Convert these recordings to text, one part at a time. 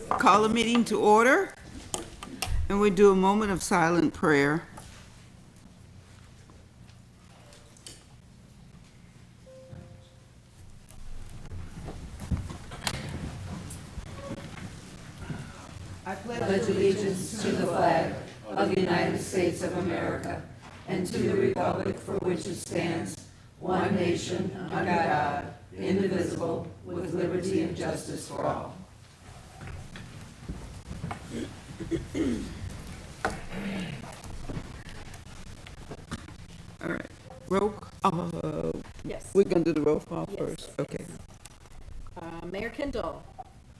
Call the meeting to order, and we do a moment of silent prayer. I pledge allegiance to the flag of the United States of America and to the republic for which it stands, one nation, under God, indivisible, with liberty and justice for all. All right, roll, Yes. we're gonna do the roll call first, okay. Mayor Kindle.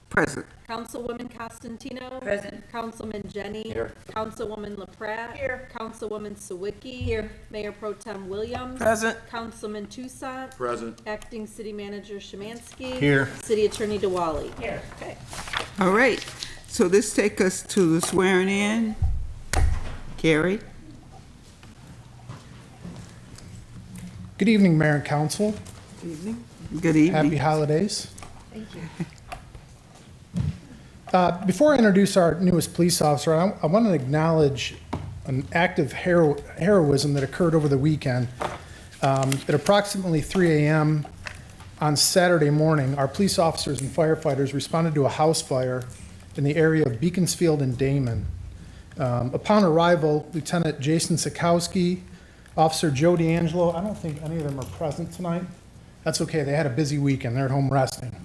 Present. Councilwoman Costantino. Present. Councilman Jenny. Here. Councilwoman LaPrat. Here. Councilwoman Sawicki. Here. Mayor Pro Tem Williams. Present. Councilman Toussaint. Present. Acting City Manager Szymanski. Here. City Attorney DeWally. Here. Okay. All right, so this take us to the swearing in. Carrie? Good evening, Mayor and Council. Good Happy evening. holidays. Thank you. Before I introduce our newest police officer, I want to acknowledge an act of heroism that occurred over the weekend. At approximately 3 a.m. on Saturday morning, our police officers and firefighters responded to a house fire in the area of Beaconsfield and Damon. Upon arrival, Lieutenant Jason Sikowski, Officer Joe D'Angelo, I don't think any of them are present tonight. That's okay, they had a busy weekend, they're at home resting.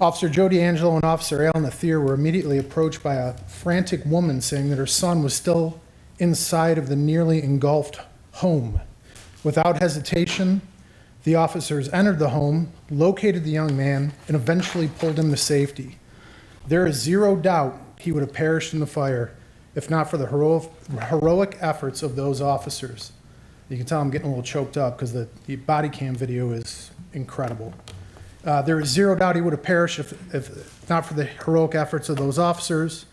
Officer Joe D'Angelo and Officer Alan Athier were immediately approached by a frantic woman saying that her son was still inside of the nearly engulfed home. Without hesitation, the officers entered the home, located the young man, and eventually pulled him to safety. There is zero doubt he would have perished in the fire if not for the heroic efforts of those officers. You can tell I'm getting a little choked up because the body cam video is incredible. There is zero doubt he would have perished if not for the heroic efforts of those officers.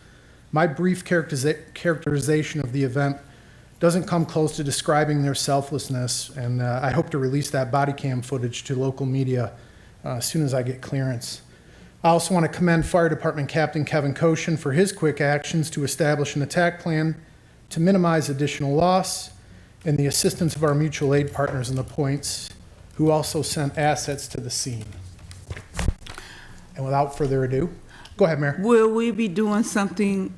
My brief characterization of the event doesn't come close to describing their selflessness, and I hope to release that body cam footage to local media as soon as I get clearance. I also want to commend Fire Department Captain Kevin Koshin for his quick actions to establish an attack plan to minimize additional loss, and the assistance of our mutual aid partners in the points, who also sent assets to the scene. And without further ado, go ahead, Mayor. Will we be doing something,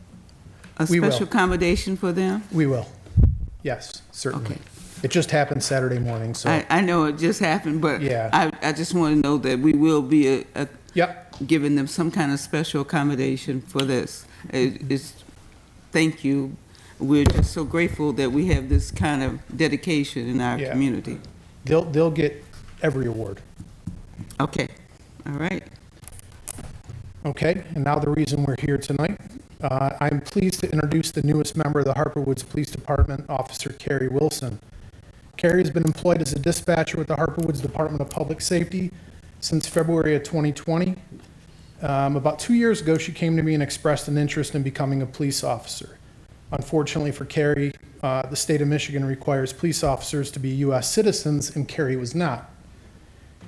a We will. special accommodation for them? We will. Yes, certainly. Okay. It just happened Saturday morning, so. I know it just happened, but Yeah. I just want to know that we will be Yep, giving them some kind of special accommodation for this. Thank you. We're just so grateful that we have this kind of dedication in our Yeah. community. they'll get every award. Okay, all right. Okay, and now the reason we're here tonight. I'm pleased to introduce the newest member of the Harper Woods Police Department, Officer Carrie Wilson. Carrie has been employed as a dispatcher with the Harper Woods Department of Public Safety since February of 2020. About 2 years ago, she came to me and expressed an interest in becoming a police officer. Unfortunately for Carrie, the state of Michigan requires police officers to be U.S. citizens, and Carrie was not.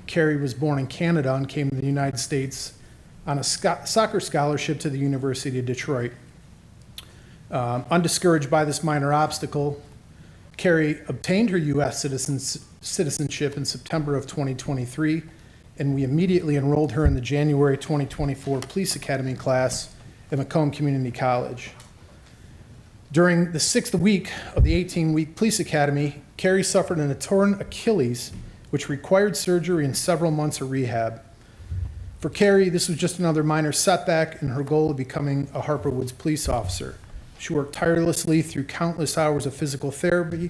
Carrie was born in Canada and came to the United States on a soccer scholarship to the University of Detroit. Undiscouraged by this minor obstacle, Carrie obtained her U.S. citizenship in September of 2023, and we immediately enrolled her in the January 2024 Police Academy class at Macomb Community College. During the 6th week of the 18-week Police Academy, Carrie suffered a torn Achilles, which required surgery and several months of rehab. For Carrie, this was just another minor setback in her goal of becoming a Harper Woods police officer. She worked tirelessly through countless hours of physical therapy,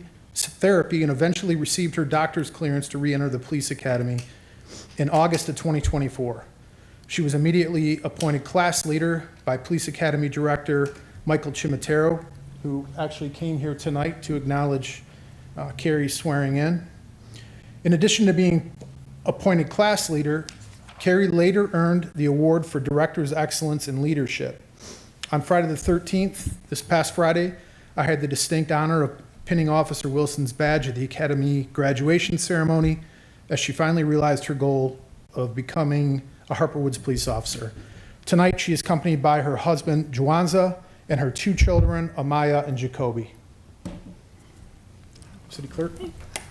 and eventually received her doctor's clearance to re-enter the police academy in August of 2024. She was immediately appointed class leader by Police Academy Director Michael Cimitero, who actually came here tonight to acknowledge Carrie's swearing in. In addition to being appointed class leader, Carrie later earned the award for Director's Excellence in Leadership. On Friday the 13th, this past Friday, I had the distinct honor of pinning Officer Wilson's badge at the Academy graduation ceremony as she finally realized her goal of becoming a Harper Woods police officer. Tonight, she is accompanied by her husband, Juanza, and her 2 children, Amaya and Jacoby. City Clerk?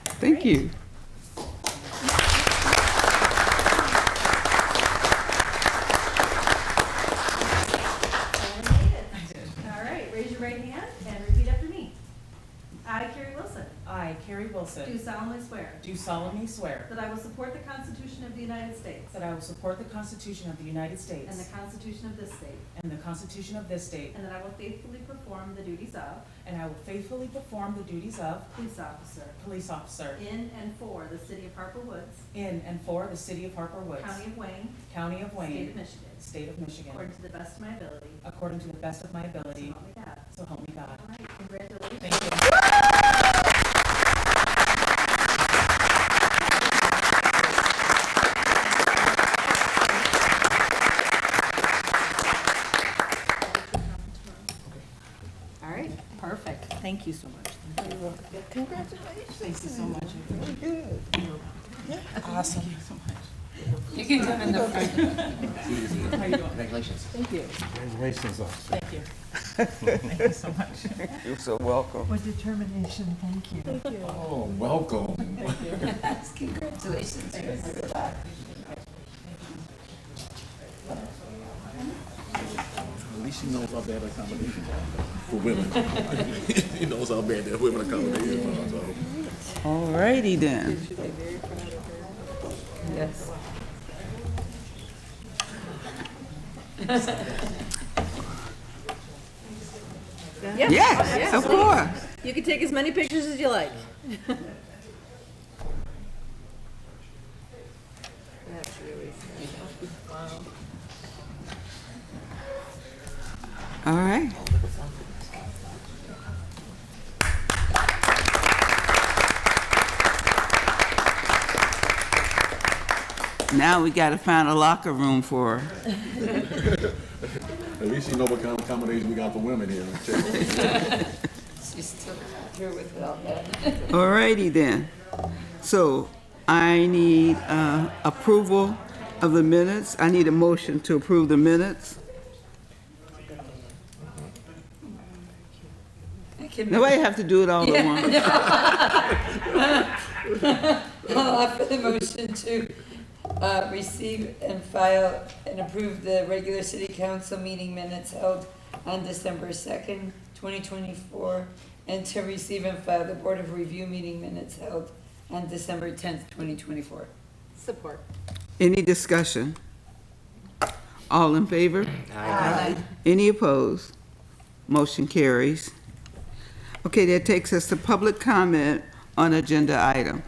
Thank you. All right, raise your right hand and repeat after me. I, Carrie Wilson, I, Carrie do Wilson, solemnly swear do solemnly swear that I will support the Constitution of the United States that I will support the Constitution of the United and the States Constitution of this state, and the Constitution of this state, and that I will faithfully perform the duties of and I will faithfully perform the duties of police officer police officer in and for the city of Harper Woods, in and for the city of Harper Woods, County of Wayne, County of State of Wayne, Michigan, State of Michigan, according to the best of my ability. according to the best of my So ability, help me God. so help me God. All right, congratulations. Thank you. All right, perfect. Thank you so much. Thank you so much. Awesome. Thank you so much. You can come in the front. How you doing? Congratulations. Thank you. Congratulations, officer. Thank you. Thank you so much. You're so welcome. With determination, thank you. Oh, welcome. Congratulations. At least he knows how bad accommodation are for women. He knows how bad that women accommodation are, so. All righty then. Yes. Yes, of course. You can take as many pictures as you like. That's really wow. All right. Now we got to find a locker room for her. At least you know what kind of accommodation we got for women here. She's still here with it all that. All righty then. So I need approval of the minutes. I need a motion to approve the minutes. Nobody have to do it all at once. I'll offer the motion to receive and file and approve the regular city council meeting minutes held on December 2nd, 2024, and to receive and file the Board of Review meeting minutes held on December 10th, 2024. Support. Any discussion? All in favor? Aye. Any opposed? Motion carries. Okay, that takes us to public comment on agenda items.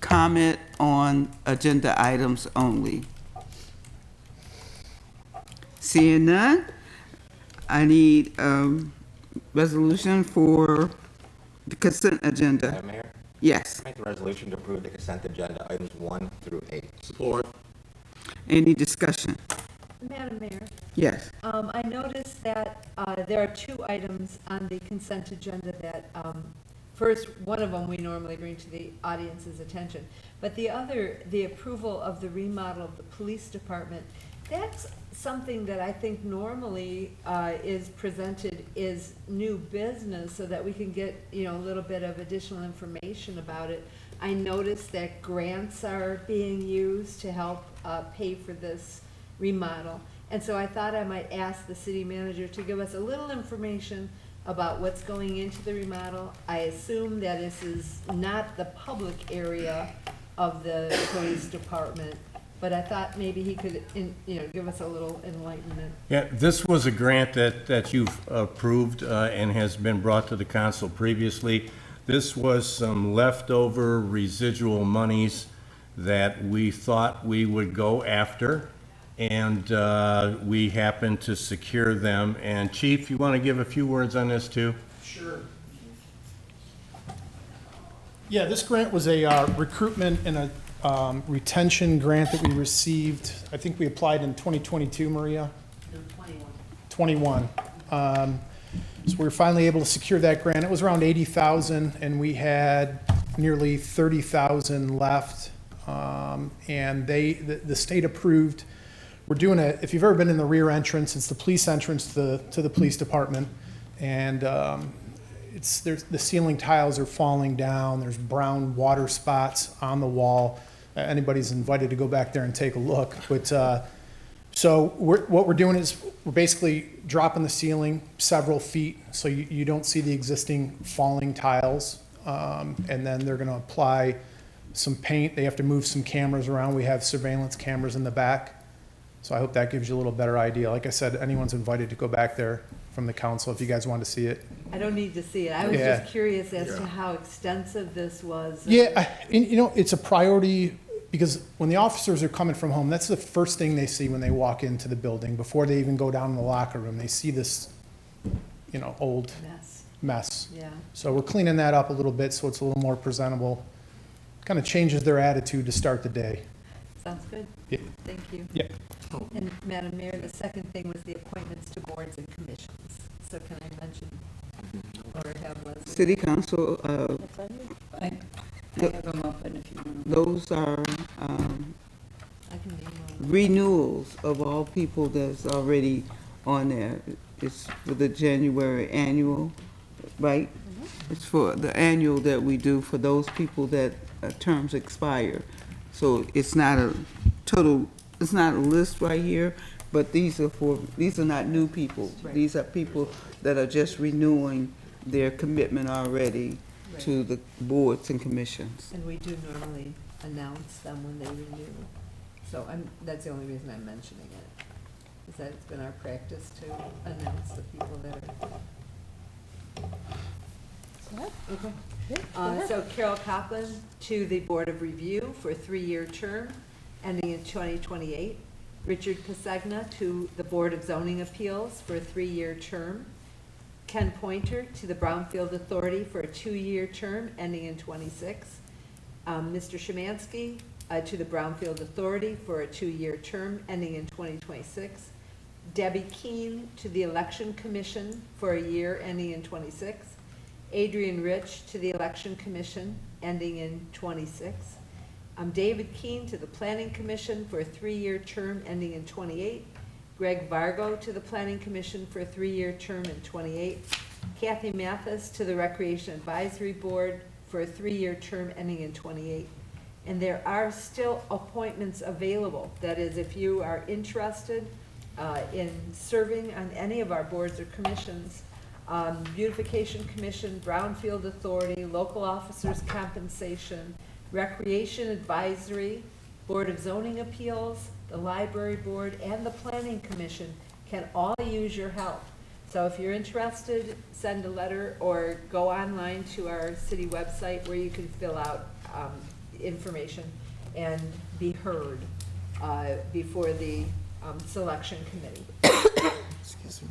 Comment on agenda items only. Seeing none, I need resolution for the consent agenda. Madam Mayor, Yes. I make the resolution to approve the consent agenda items 1 through 8. Support. Any discussion? Madam Mayor, Yes. I noticed that there are 2 items on the consent agenda that, first, one of them we normally bring to the audience's attention, but the other, the approval of the remodel of the police department, that's something that I think normally is presented as new business so that we can get, a little bit of additional information about it. I noticed that grants are being used to help pay for this remodel. And so I thought I might ask the city manager to give us a little information about what's going into the remodel. I assume that this is not the public area of the police department, but I thought maybe he could, give us a little enlightenment. Yeah, this was a grant that you've approved and has been brought to the council previously. This was some leftover residual monies that we thought we would go after, and we happened to secure them. And Chief, you want to give a few words on this too? Sure. Yeah, this grant was a recruitment and a retention grant that we received. I think we applied in 2022, Maria? 21. So we were finally able to secure that grant. It was around 80,000, and we had nearly 30,000 left. And the state approved we're doing if you've ever been in the rear entrance, it's the police entrance to the police department. And the ceiling tiles are falling down, there's brown water spots on the wall. Anybody's invited to go back there and take a look. But, so what we're doing is we're basically dropping the ceiling several feet so you don't see the existing falling tiles. And then they're gonna apply some paint. They have to move some cameras around. We have surveillance cameras in the back. So I hope that gives you a little better idea. Like I said, anyone's invited to go back there from the council if you guys want to see it. I don't need to see it. I was Yeah. just curious as to how extensive this was. Yeah, it's a priority because when the officers are coming from home, that's the first thing they see when they walk into the building. Before they even go down in the locker room, they see this, old Mess, mess. yeah. So we're cleaning that up a little bit so it's a little more presentable. Kind of changes their attitude to start the day. Sounds good. Yeah. Thank you. Yeah. And Madam Mayor, the second thing was the appointments to boards and commissions. So can I mention or have Leslie? City Council, I have them open if you want. those are I can name one. renewals of all people that's already on there. It's for the January annual, right? It's for the annual that we do for those people that terms expire. So it's not a total, it's not a list right here, but these are not new people. Right. These are people that are just renewing their commitment already to the boards and commissions. And we do normally announce them when they renew. So that's the only reason I'm mentioning it, is that it's been our practice to announce the people that are. Okay. So Carol Copeland to the Board of Review for a 3-year term ending in 2028. Richard Casegna to the Board of Zoning Appeals for a 3-year term. Ken Pointer to the Brownfield Authority for a 2-year term ending in 26. Mr. Szymanski to the Brownfield Authority for a 2-year term ending in 2026. Debbie Keene to the Election Commission for a year ending in 26. Adrian Rich to the Election Commission ending in 26. David Keene to the Planning Commission for a 3-year term ending in 28. Greg Vargo to the Planning Commission for a 3-year term in 28. Kathy Mathis to the Recreation Advisory Board for a 3-year term ending in 28. And there are still appointments available. That is, if you are interested in serving on any of our boards or commissions, Beautification Commission, Brownfield Authority, Local Officers Compensation, Recreation Advisory, Board of Zoning Appeals, the Library Board, and the Planning Commission can all use your help. So if you're interested, send a letter or go online to our city website where you can fill out information and be heard before the selection committee. Excuse me.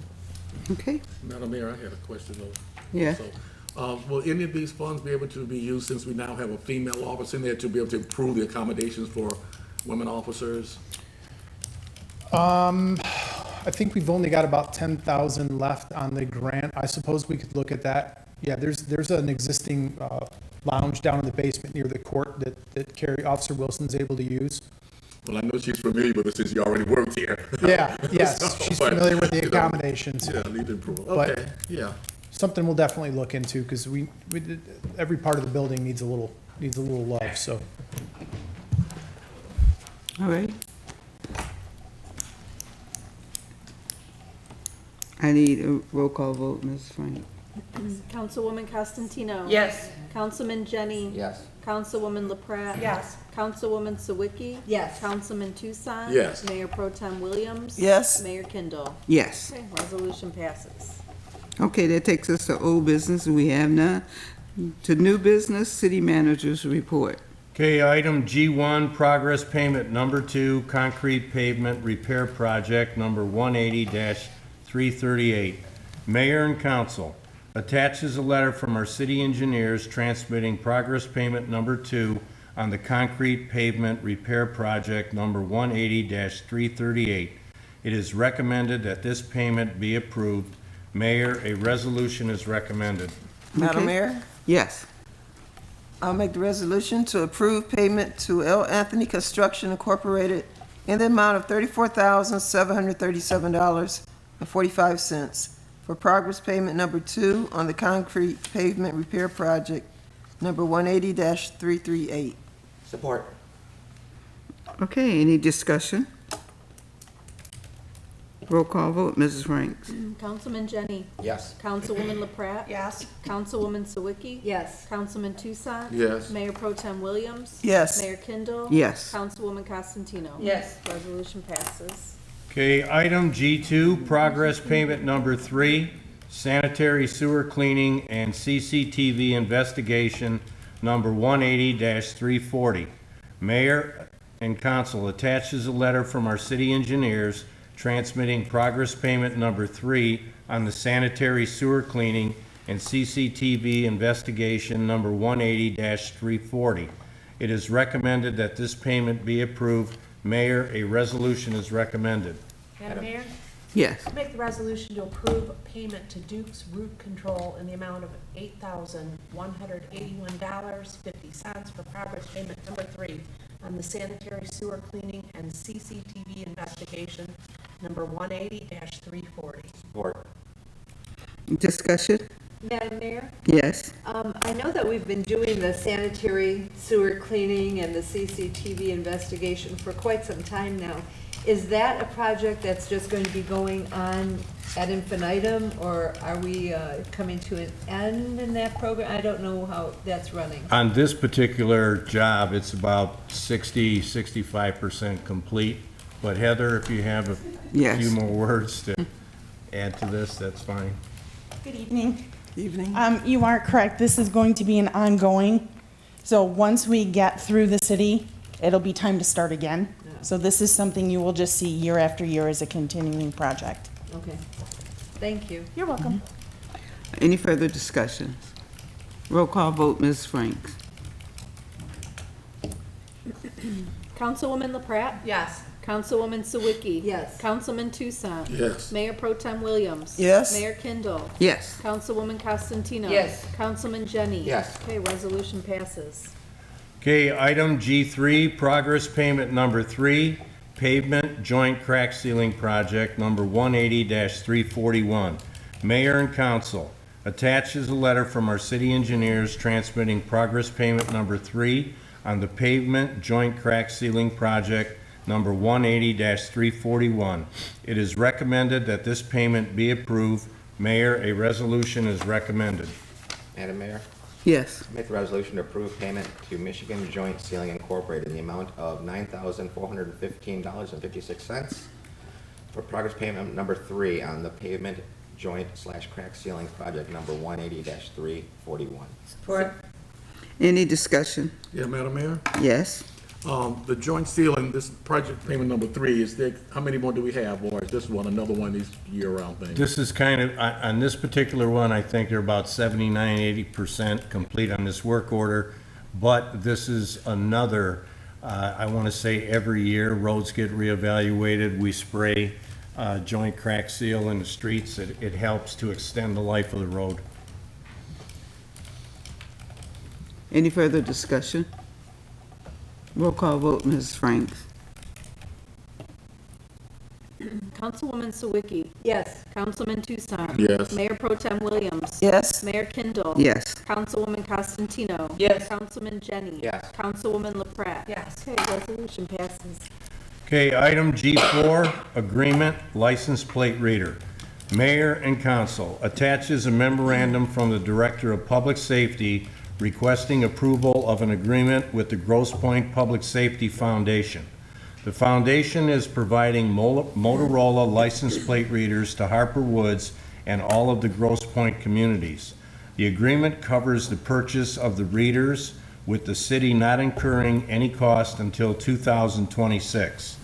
Okay? Madam Mayor, I had a question though. Yeah. So, will any of these funds be able to be used, since we now have a female officer in there, to be able to improve the accommodations for women officers? I think we've only got about 10,000 left on the grant. I suppose we could look at that. Yeah, there's an existing lounge down in the basement near the court that Officer Wilson's able to use. Well, I know she's familiar with it since you already worked here. Yeah, yes, So, she's but, familiar with the you know, accommodations. Yeah, need to improve. But- Okay, yeah. Something we'll definitely look into because every part of the building needs a little love, so. All right. I need a roll call vote, Ms. Frank. Councilwoman Costantino. Yes. Councilman Jenny. Yes. Councilwoman LaPrat. Yes. Councilwoman Sawicki. Yes. Councilman Tucson. Yes. Mayor Pro Tem Williams. Yes. Mayor Kindle. Yes. Okay, resolution passes. Okay, that takes us to old business, we have none. To new business, city managers report. Okay, item G1, progress payment number 2, concrete pavement repair project number 180-338. Mayor and council attaches a letter from our city engineers transmitting progress payment number 2 on the concrete pavement repair project number 180-338. It is recommended that this payment be approved. Mayor, a resolution is recommended. Madam Okay. Mayor, Yes. I'll make the resolution to approve payment to L. Anthony Construction Incorporated in the amount of $34,737.45 for progress payment number 2 on the concrete pavement repair project number 180-338. Support. Okay, any discussion? Roll call vote, Mrs. Franks. Councilman Jenny. Yes. Councilwoman LaPrat. Yes. Councilwoman Sawicki. Yes. Councilman Tucson. Yes. Mayor Pro Tem Williams. Yes. Mayor Kindle. Yes. Councilwoman Costantino. Yes. Resolution passes. Okay, item G2, progress payment number 3, sanitary sewer cleaning and CCTV investigation number 180-340. Mayor and council attaches a letter from our city engineers transmitting progress payment number 3 on the sanitary sewer cleaning and CCTV investigation number 180-340. It is recommended that this payment be approved. Mayor, a resolution is recommended. Madam Mayor, Yes. make the resolution to approve payment to Duke's Root Control in the amount of $8,181.50 for progress payment number 3 on the sanitary sewer cleaning and CCTV investigation number 180-340. Support. Discussion? Madam Mayor? Yes. I know that we've been doing the sanitary sewer cleaning and the CCTV investigation for quite some time now. Is that a project that's just going to be going on ad infinitum, or are we coming to an end in that program? I don't know how that's running. On this particular job, it's about 65% complete. But Heather, if you have a Yes. few more words to add to this, that's fine. Good evening. Evening. You are correct. This is going to be an ongoing. So once we get through the city, it'll be time to start again. So this is something you will just see year after year as a continuing project. Okay. Thank you. You're welcome. Any further discussions? Roll call vote, Ms. Franks. Councilwoman LaPrat. Yes. Councilwoman Sawicki. Yes. Councilman Tucson. Yes. Mayor Pro Tem Williams. Yes. Mayor Kindle. Yes. Councilwoman Costantino. Yes. Councilman Jenny. Yes. Okay, resolution passes. Okay, item G3, progress payment number 3, pavement joint crack sealing project number 180-341. Mayor and council attaches a letter from our city engineers transmitting progress payment number 3 on the pavement joint crack sealing project number 180-341. It is recommended that this payment be approved. Mayor, a resolution is recommended. Madam Mayor, Yes. make the resolution to approve payment to Michigan Joint Sealing Incorporated in the amount of $9,415.56 for progress payment number 3 on the pavement joint/crack sealing project number 180-341. Support. Any discussion? Yeah, Madam Mayor? Yes. The joint sealing, this project payment number 3, is there, how many more do we have, or is this one another one of these year-round things? This is kind of, on this particular one, I think they're about 79, 80% complete on this work order. But this is another, I want to say every year, roads get reevaluated. We spray joint crack seal in the streets. It helps to extend the life of the road. Any further discussion? Roll call vote, Ms. Franks. Councilwoman Sawicki. Yes. Councilman Tucson. Yes. Mayor Pro Tem Williams. Yes. Mayor Kindle. Yes. Councilwoman Costantino. Yes. Councilman Jenny. Yes. Councilwoman LaPrat. Yes. Okay, resolution passes. Okay, item G4, agreement, license plate reader. Mayor and council attaches a memorandum from the Director of Public Safety requesting approval of an agreement with the Grosse Pointe Public Safety Foundation. The foundation is providing Motorola license plate readers to Harper Woods and all of the Grosse Pointe communities. The agreement covers the purchase of the readers, with the city not incurring any cost until 2026.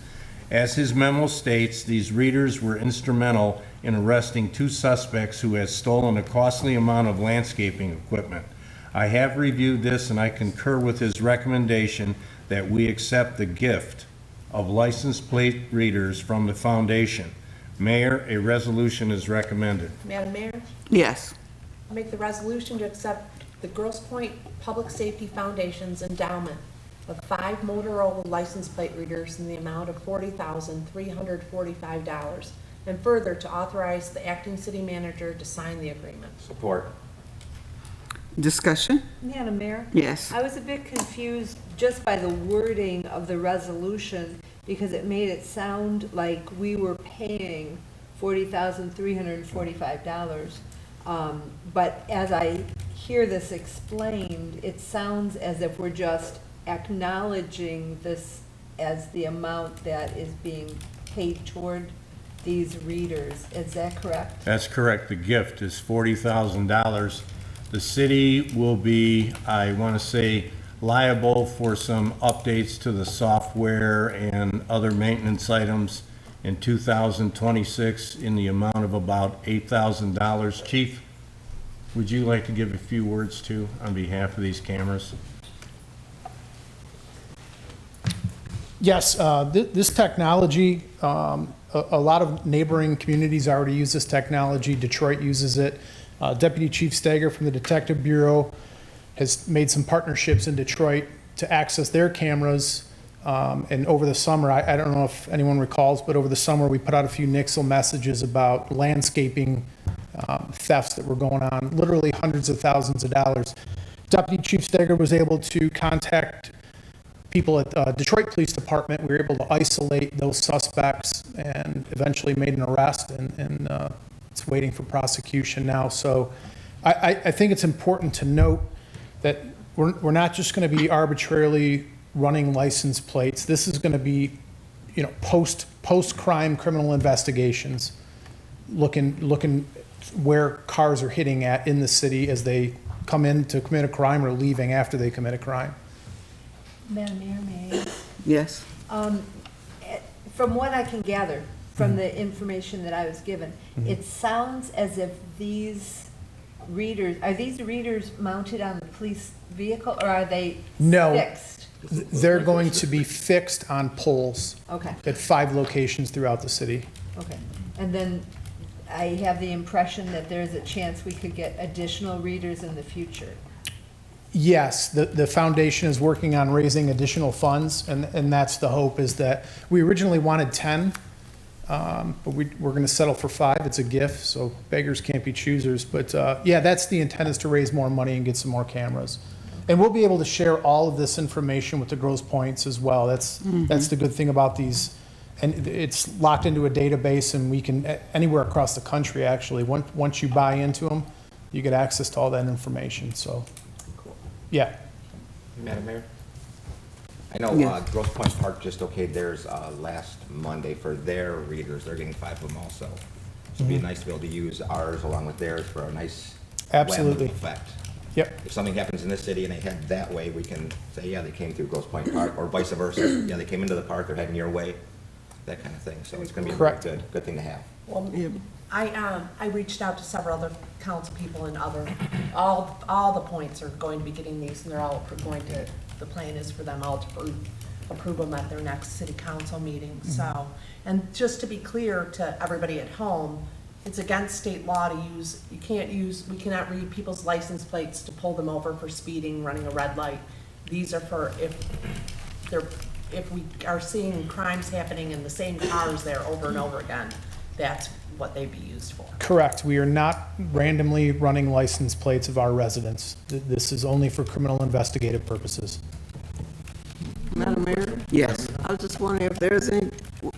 As his memo states, these readers were instrumental in arresting 2 suspects who had stolen a costly amount of landscaping equipment. I have reviewed this and I concur with his recommendation that we accept the gift of license plate readers from the foundation. Mayor, a resolution is recommended. Madam Mayor, Yes. make the resolution to accept the Grosse Pointe Public Safety Foundation's endowment of 5 Motorola license plate readers in the amount of $40,345. And further, to authorize the acting city manager to sign the agreement. Support. Discussion? Madam Mayor? Yes. I was a bit confused just by the wording of the resolution because it made it sound like we were paying $40,345. But as I hear this explained, it sounds as if we're just acknowledging this as the amount that is being paid toward these readers. Is that correct? That's correct. The gift is $40,000. The city will be, I want to say, liable for some updates to the software and other maintenance items in 2026 in the amount of about $8,000. Chief, would you like to give a few words too on behalf of these cameras? Yes, this technology, a lot of neighboring communities already use this technology. Detroit uses it. Deputy Chief Stager from the Detective Bureau has made some partnerships in Detroit to access their cameras. And over the summer, I don't know if anyone recalls, but over the summer, we put out a few Nixle messages about landscaping thefts that were going on, literally hundreds of thousands of dollars. Deputy Chief Stager was able to contact people at Detroit Police Department. We were able to isolate those suspects and eventually made an arrest, and it's waiting for prosecution now. So I think it's important to note that we're not just going to be arbitrarily running license plates. This is going to be, you know, post-crime criminal investigations, looking where cars are hitting at in the city as they come in to commit a crime or leaving after they commit a crime. Madam Mayor, may I ask? Yes. From what I can gather from the information that I was given, it sounds as if these readers, are these readers mounted on the police vehicle or are they No. fixed? They're going to be fixed on poles Okay, at 5 locations throughout the city. okay. And then I have the impression that there's a chance we could get additional readers in the future. Yes, the foundation is working on raising additional funds, and that's the hope, is that we originally wanted 10, but we're going to settle for 5. It's a gift, so beggars can't be choosers. But yeah, that's the intent, is to raise more money and get some more cameras. And we'll be able to share all of this information with the Grosse Points as well. That's the good thing about these. And it's locked into a database, and we can, anywhere across the country, actually, once you buy into them, you get access to all that information, so. Yeah. Madam Mayor? I know Yes. Grosse Pointe Park just okayed theirs last Monday for their readers. They're getting 5 of them also. So it'd be nice to be able to use ours along with theirs for a nice Absolutely. whammy effect. Yep. If something happens in this city and they head that way, we can say, yeah, they came through Grosse Pointe Park, or vice versa. Yeah, they came into the park, they're heading your way, that kind of thing. So it's going to be a very Correct. good thing to have. Well, I reached out to several other council people and all the points are going to be getting these, and they're all going to, the plan is for them all to approve them at their next city council meeting, so. And just to be clear to everybody at home, it's against state law to use, we cannot read people's license plates to pull them over for speeding, running a red light. These are for if we are seeing crimes happening in the same cars there over and over again, that's what they'd be used for. Correct. We are not randomly running license plates of our residents. This is only for criminal investigative purposes. Madam Mayor, Yes. I was just wondering if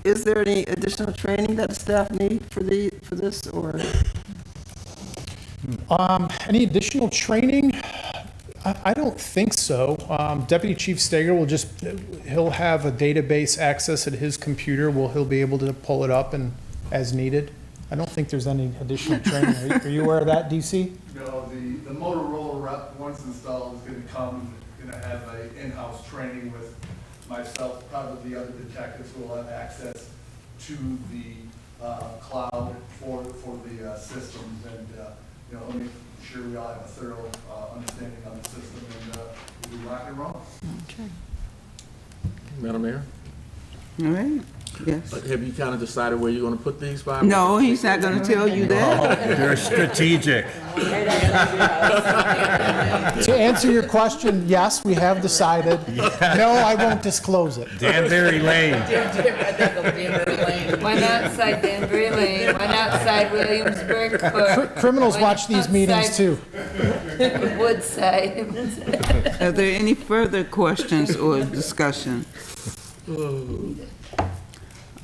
is there any additional training that the staff need for this, or? Any additional training? I don't think so. Deputy Chief Stager will he'll have a database access at his computer. He'll be able to pull it up and as needed. I don't think there's any additional training. Are you aware of that, DC? No, the Motorola rep, once installed, is gonna come, gonna have a in-house training with myself, probably the other detectives who will have access to the cloud for the systems, and let me sure we all have a thorough understanding of the system, and we'll be rock and roll. Madam Mayor? All right. Yes. Have you kind of decided where you're gonna put these five? No, he's not gonna tell you that. They're strategic. To answer your question, yes, we have decided. No, I won't disclose it. Danbury Lane. One outside Danbury Lane, one outside Williamsburg Court. Criminals watch these meetings too. Woodside. Are there any further questions or discussion?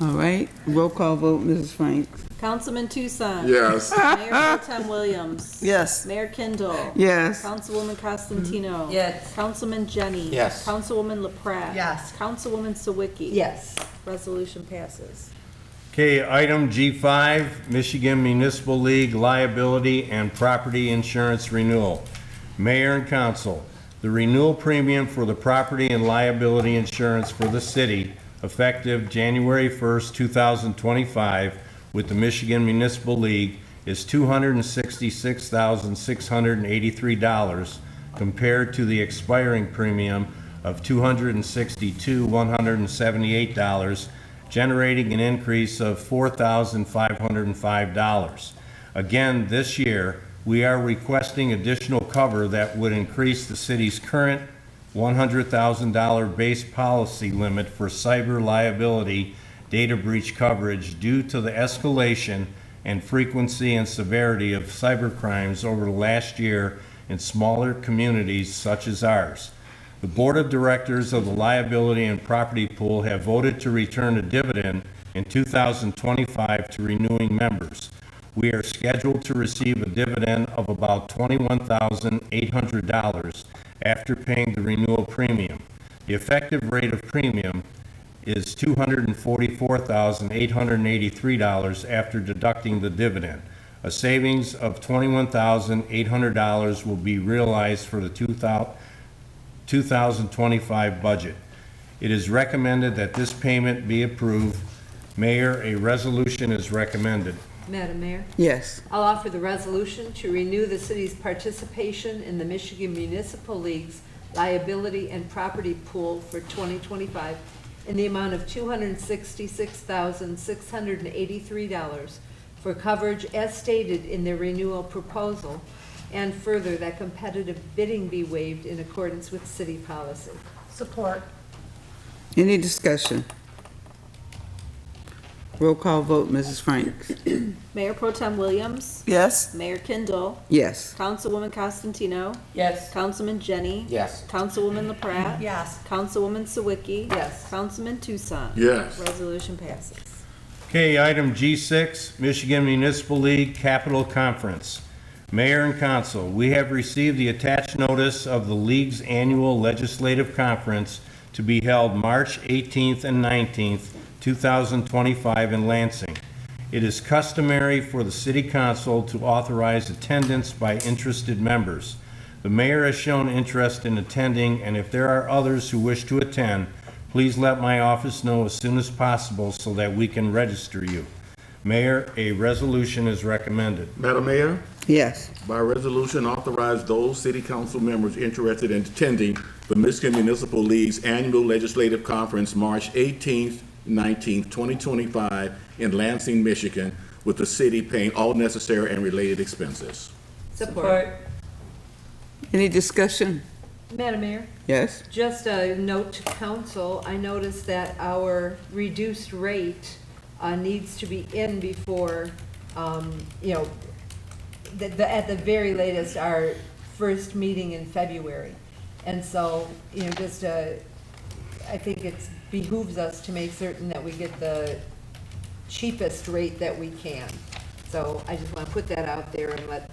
All right, roll call vote, Mrs. Franks. Councilman Tucson. Yes. Mayor Pro Tem Williams. Yes. Mayor Kindle. Yes. Councilwoman Costantino. Yes. Councilman Jenny. Yes. Councilwoman LaPrat. Yes. Councilwoman Sawicki. Yes. Resolution passes. Okay, item G5, Michigan Municipal League Liability and Property Insurance Renewal. Mayor and Council, the renewal premium for the property and liability insurance for the city effective January 1st, 2025 with the Michigan Municipal League is $266,683 compared to the expiring premium of $262,178, generating an increase of $4,505. Again, this year, we are requesting additional cover that would increase the city's current $100,000 base policy limit for cyber liability data breach coverage due to the escalation and frequency and severity of cyber crimes over the last year in smaller communities such as ours. The Board of Directors of the Liability and Property Pool have voted to return a dividend in 2025 to renewing members. We are scheduled to receive a dividend of about $21,800 after paying the renewal premium. The effective rate of premium is $244,883 after deducting the dividend. A savings of $21,800 will be realized for the 2025 budget. It is recommended that this payment be approved. Mayor, a resolution is recommended. Madam Mayor, Yes. I'll offer the resolution to renew the city's participation in the Michigan Municipal League's liability and property pool for 2025 in the amount of $266,683 for coverage as stated in the renewal proposal, and further that competitive bidding be waived in accordance with city policy. Support. Any discussion? Roll call vote, Mrs. Franks. Mayor Pro Tem Williams. Yes. Mayor Kindle. Yes. Councilwoman Costantino. Yes. Councilman Jenny. Yes. Councilwoman LaPrat. Yes. Councilwoman Sawicki. Yes. Councilman Tucson. Yes. Resolution passes. Okay, item G6, Michigan Municipal League Capital Conference. Mayor and Council, we have received the attached notice of the League's annual legislative conference to be held March 18th and 19th, 2025 in Lansing. It is customary for the City Council to authorize attendance by interested members. The mayor has shown interest in attending, and if there are others who wish to attend, please let my office know as soon as possible so that we can register you. Mayor, a resolution is recommended. Madam Mayor, Yes. by resolution, authorize those city council members interested in attending the Michigan Municipal League's annual legislative conference, March 18th, 19th, 2025, in Lansing, Michigan, with the city paying all necessary and related expenses. Support. Any discussion? Madam Mayor? Yes. Just a note to council, I noticed that our reduced rate needs to be in before, at the very latest, our first meeting in February. And so, just, I think it behooves us to make certain that we get the cheapest rate that we can. So I just want to put that out there and let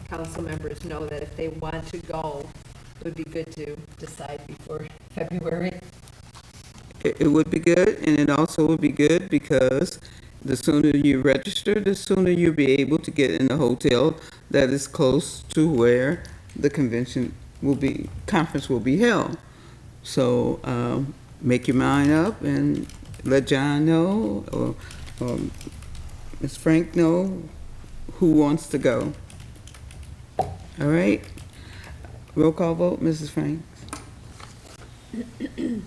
council members know that if they want to go, it would be good to decide before February. It would be good, and it also would be good because the sooner you register, the sooner you'll be able to get in a hotel that is close to where the conference will be held. So, make your mind up and let John know, or Ms. Frank know who wants to go. All right? Roll call vote, Mrs. Franks.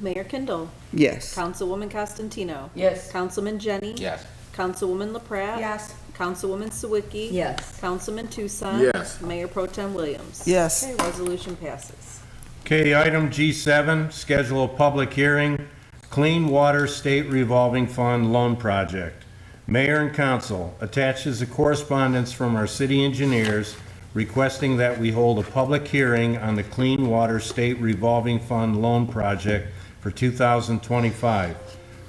Mayor Kindle. Yes. Councilwoman Costantino. Yes. Councilman Jenny. Yes. Councilwoman LaPrat. Yes. Councilwoman Sawicki. Yes. Councilman Tucson. Yes. Mayor Pro Tem Williams. Yes. Okay, resolution passes. Okay, item G7, schedule a public hearing, Clean Water State Revolving Fund Loan Project. Mayor and council attaches a correspondence from our city engineers requesting that we hold a public hearing on the Clean Water State Revolving Fund Loan Project for 2025.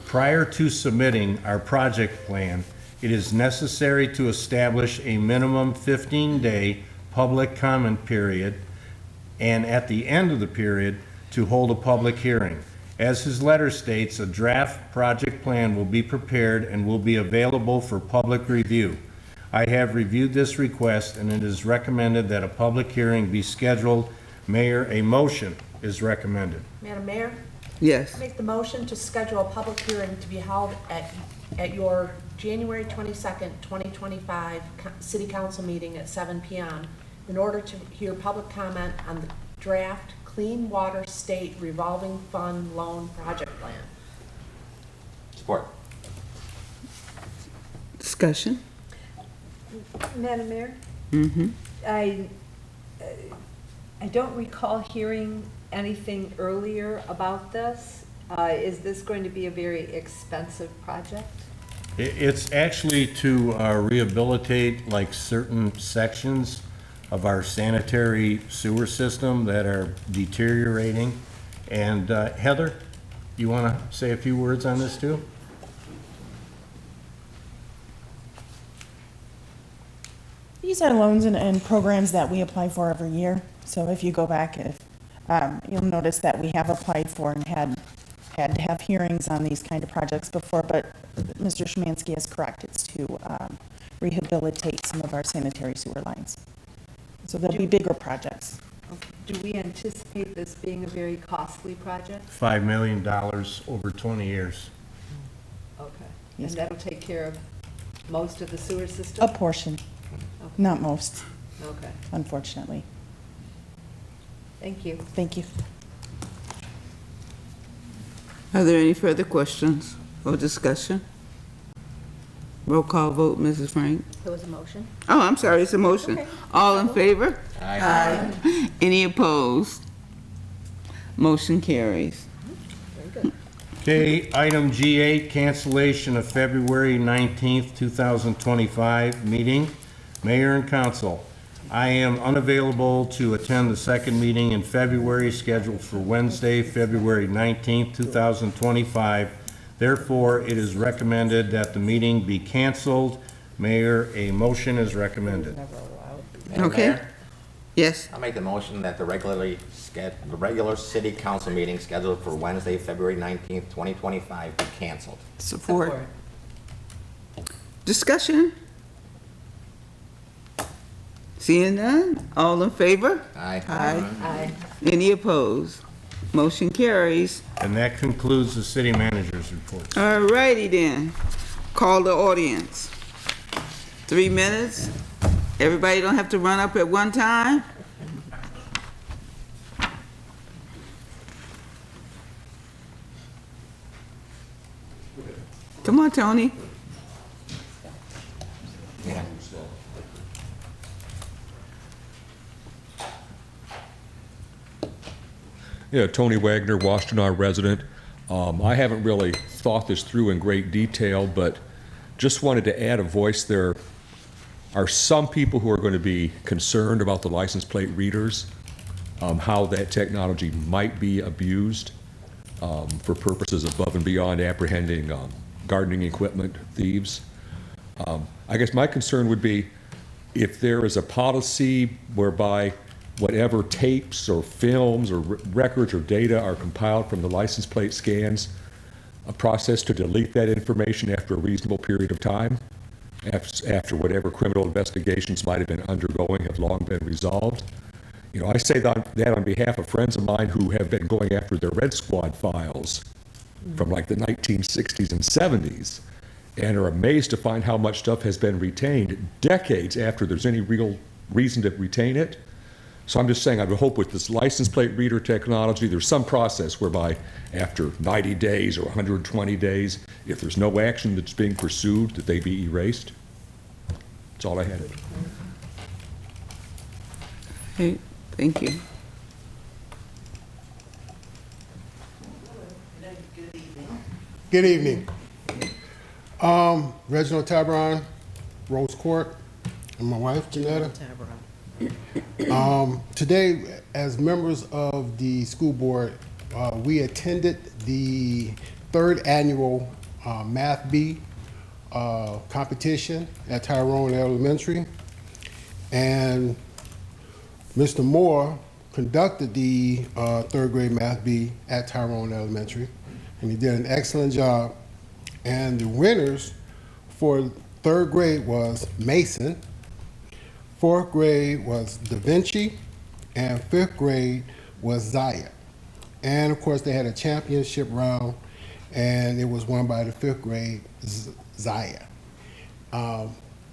Prior to submitting our project plan, it is necessary to establish a minimum 15-day public comment period, and at the end of the period, to hold a public hearing. As his letter states, a draft project plan will be prepared and will be available for public review. I have reviewed this request, and it is recommended that a public hearing be scheduled. Mayor, a motion is recommended. Madam Mayor, Yes. make the motion to schedule a public hearing to be held at your January 22nd, 2025 City Council meeting at 7 PM in order to hear public comment on the draft Clean Water State Revolving Fund Loan Project Plan. Support. Discussion? Madam Mayor, Mm-hmm. I don't recall hearing anything earlier about this. Is this going to be a very expensive project? It's actually to rehabilitate like certain sections of our sanitary sewer system that are deteriorating. And Heather, you want to say a few words on this too? These are loans and programs that we apply for every year. So if you go back, you'll notice that we have applied for and had to have hearings on these kind of projects before, but Mr. Szymanski is correct. It's to rehabilitate some of our sanitary sewer lines. So there'll be bigger projects. Do we anticipate this being a very costly project? $5 million over 20 years. Okay. Yes. And that'll take care of most of the sewer A system? portion, Okay. not most, Okay, unfortunately. thank you. Thank you. Are there any further questions or discussion? Roll call vote, Mrs. Frank. There was a motion. Oh, I'm sorry, it's a motion. Okay. All in favor? Aye. Any opposed? Motion carries. Very good. Okay, item G8, cancellation of February 19th, 2025 meeting. Mayor and council, I am unavailable to attend the second meeting in February scheduled for Wednesday, February 19th, 2025. Therefore, it is recommended that the meeting be canceled. Mayor, a motion is recommended. Madam Okay. Mayor, Yes, I'll make the motion that the regular city council meeting scheduled for Wednesday, February 19th, 2025 be canceled. Support. discussion? Seeing none? All in favor? Aye. Aye. Any opposed? Motion carries. And that concludes the city manager's report. All righty then. Call the audience. 3 minutes. Everybody don't have to run up at one time. Come on, Tony. Yeah. Yeah, Tony Wagner, Washtenaw resident. I haven't really thought this through in great detail, but just wanted to add a voice. There are some people who are going to be concerned about the license plate readers, how that technology might be abused for purposes above and beyond apprehending gardening equipment thieves. I guess my concern would be if there is a policy whereby whatever tapes or films or records or data are compiled from the license plate scans, a process to delete that information after a reasonable period of time, after whatever criminal investigations might have been undergoing have long been resolved. You know, I say that on behalf of friends of mine who have been going after their Red Squad files from like the 1960s and 70s and are amazed to find how much stuff has been retained decades after there's any real reason to retain it. So I'm just saying, I would hope with this license plate reader technology, there's some process whereby after 90 days or 120 days, if there's no action that's being pursued, that they be erased. That's all I had. Okay, thank you. Good evening. Reginald Tabron, Rose Court, and my wife, Janetta. Today, as members of the school board, we attended the third annual Math B competition at Tyrone Elementary. And Mr. Moore conducted the third grade Math B at Tyrone Elementary, and he did an excellent job. And the winners for third grade was Mason, fourth grade was Da Vinci, and fifth grade was Zaya. And of course, they had a championship round, and it was won by the fifth grade Zaya.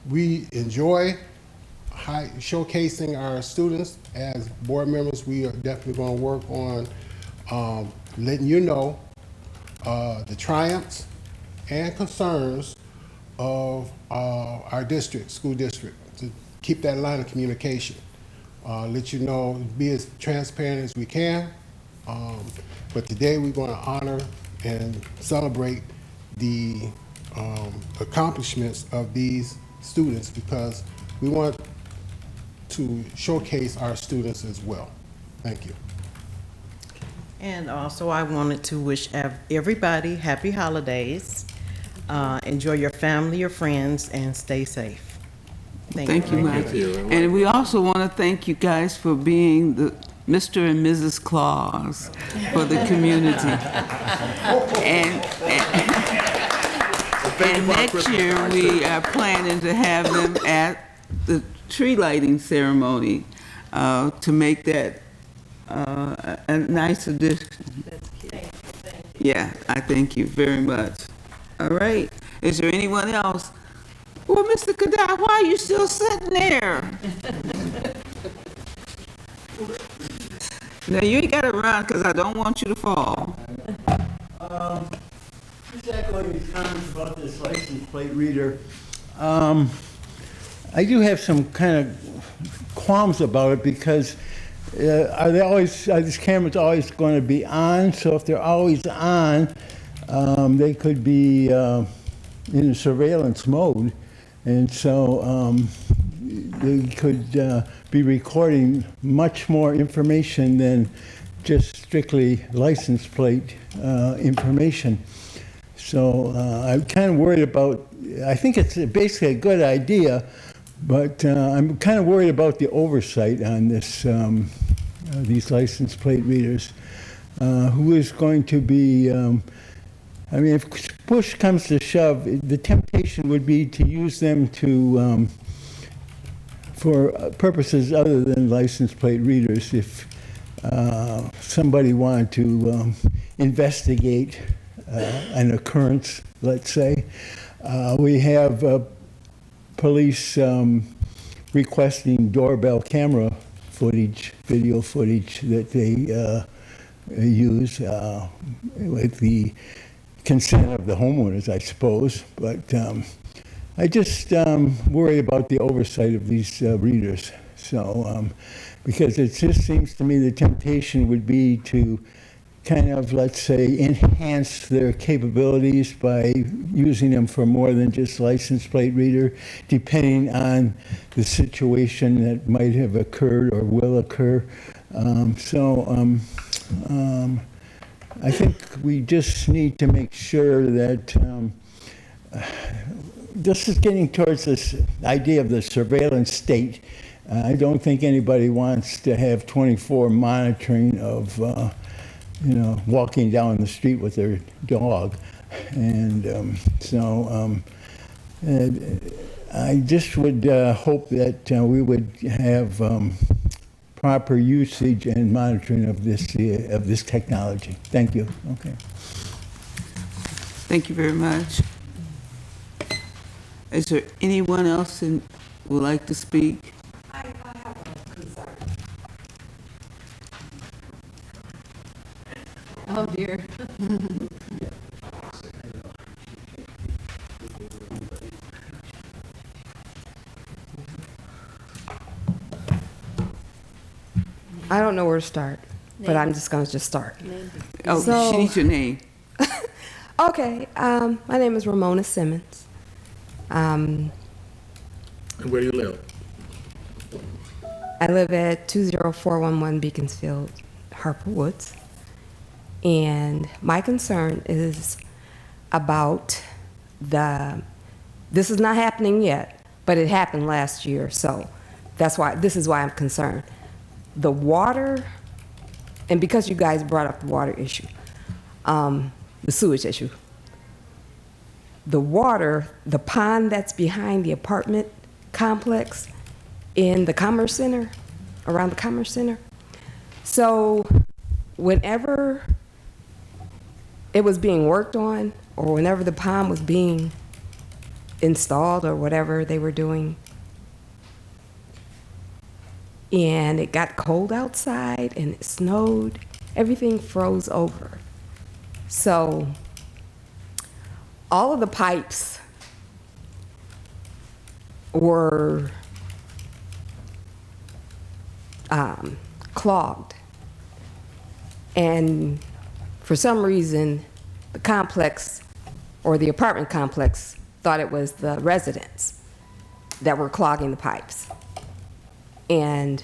We enjoy showcasing our students. As board members, we are definitely going to work on letting you know the triumphs and concerns of our district, school district, to keep that line of communication. Let you know, be as transparent as we can. But today we're going to honor and celebrate the accomplishments of these students, because we want to showcase our students as well. Thank you. And also, I wanted to wish everybody happy holidays. Enjoy your family, your friends, and stay safe. Thank you, Mike. And we also want to thank you guys for being the Mr. and Mrs. Claus for the community. And next year, we are planning to have them at the tree lighting ceremony to make that a nice addition. Yeah, I thank you very much. All right. Is there anyone else? Well, Mr. Kadai, why are you still sitting there? Now, you ain't got to run because I don't want you to fall. Just echoing your comments about this license plate reader. I do have some kind of qualms about it, because are these cameras always going to be on? So if they're always on, they could be in surveillance mode, and so they could be recording much more information than just strictly license plate information. So I'm kind of worried about, I think it's basically a good idea, but I'm kind of worried about the oversight on this, these license plate readers. Who is going to be, I mean, if push comes to shove, the temptation would be to use them to, for purposes other than license plate readers. If somebody wanted to investigate an occurrence, let's say. We have police requesting doorbell camera footage, video footage that they use with the consent of the homeowners, I suppose. But I just worry about the oversight of these readers. So, because it just seems to me the temptation would be to kind of, let's say, enhance their capabilities by using them for more than just license plate reader, depending on the situation that might have occurred or will occur. I think we just need to make sure that this is getting towards this idea of the surveillance state. I don't think anybody wants to have 24 monitoring of walking down the street with their dog. And I just would hope that we would have proper usage and monitoring of this technology. Thank you. Okay. Thank you very much. Is there anyone else who would like to speak? I have a concern. Oh, dear. I don't know where to start, but I'm just going to start. Oh, So- she needs your name. Okay, my name is Ramona Simmons. And where do you live? I live at 20411 Beaconsfield, Harper Woods. And my concern is about this is not happening yet, but it happened last year, so this is why I'm concerned. The water, and because you guys brought up the water issue, the sewage issue, the water, the pond that's behind the apartment complex in the Commerce Center, around the Commerce Center. So whenever it was being worked on, or whenever the pond was being installed or whatever they were doing, and it got cold outside and it snowed, everything froze over. So all of the pipes were clogged. And for some reason, the complex, or the apartment complex, thought it was the residents that were clogging the pipes. And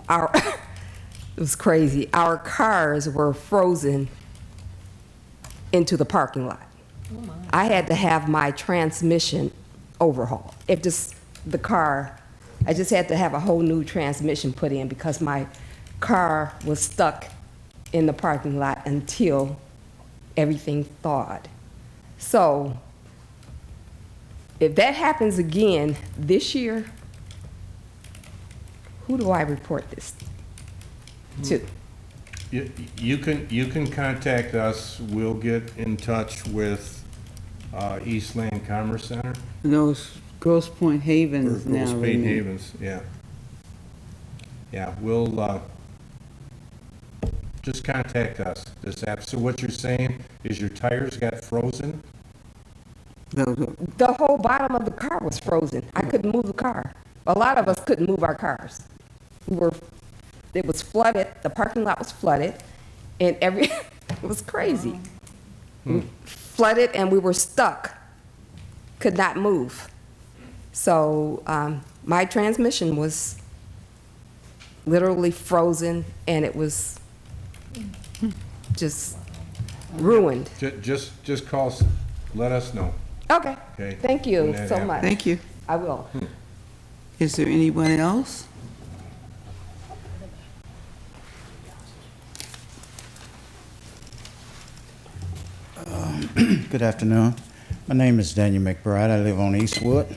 it was crazy. Our cars were frozen into the parking lot. I had to have my transmission overhauled. I just had to have a whole new transmission put in because my car was stuck in the parking lot until everything thawed. So if that happens again this year, who do I report this to? You can contact us. We'll get in touch with Eastland Commerce Center. Those Grosse Pointe Or Havens now. Grosse Pointe renamed. Havens, yeah. Yeah, we'll, just contact us this app. So what you're saying is your tires got frozen? The whole bottom of the car was frozen. I couldn't move the car. A lot of us couldn't move our cars. It was flooded, the parking lot was flooded, and it was crazy. Flooded, and we were stuck, could not move. So my transmission was literally frozen, and it was just ruined. Just call us, let us know. Okay, Okay. thank When you that so happens. much. Thank you. I will. Is there anyone else? Good afternoon. My name is Daniel McBride. I live on Eastwood,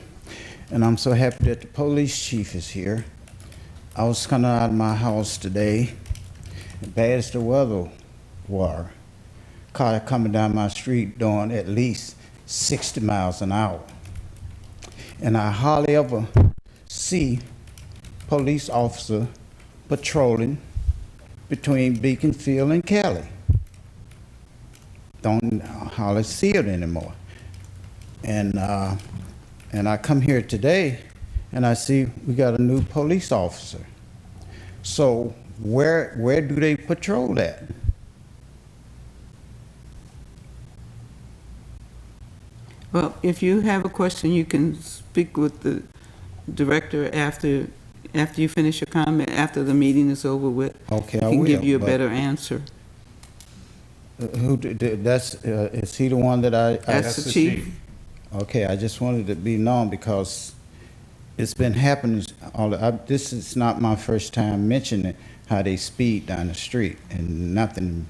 and I'm so happy that the police chief is here. I was coming out of my house today, and bad as the weather was, car coming down my street doing at least 60 miles an hour. And I hardly ever see police officer patrolling between Beaconsfield and Cali. Don't hardly see it anymore. And I come here today and I see we got a new police officer. So where do they patrol at? Well, if you have a question, you can speak with the director after you finish your comment, after the meeting is over with. Okay, I He can give will, you a but- better answer. Is he the one that I? That's the chief. Okay, I just wanted to be known because it's been happening. This is not my first time mentioning how they speed down the street and nothing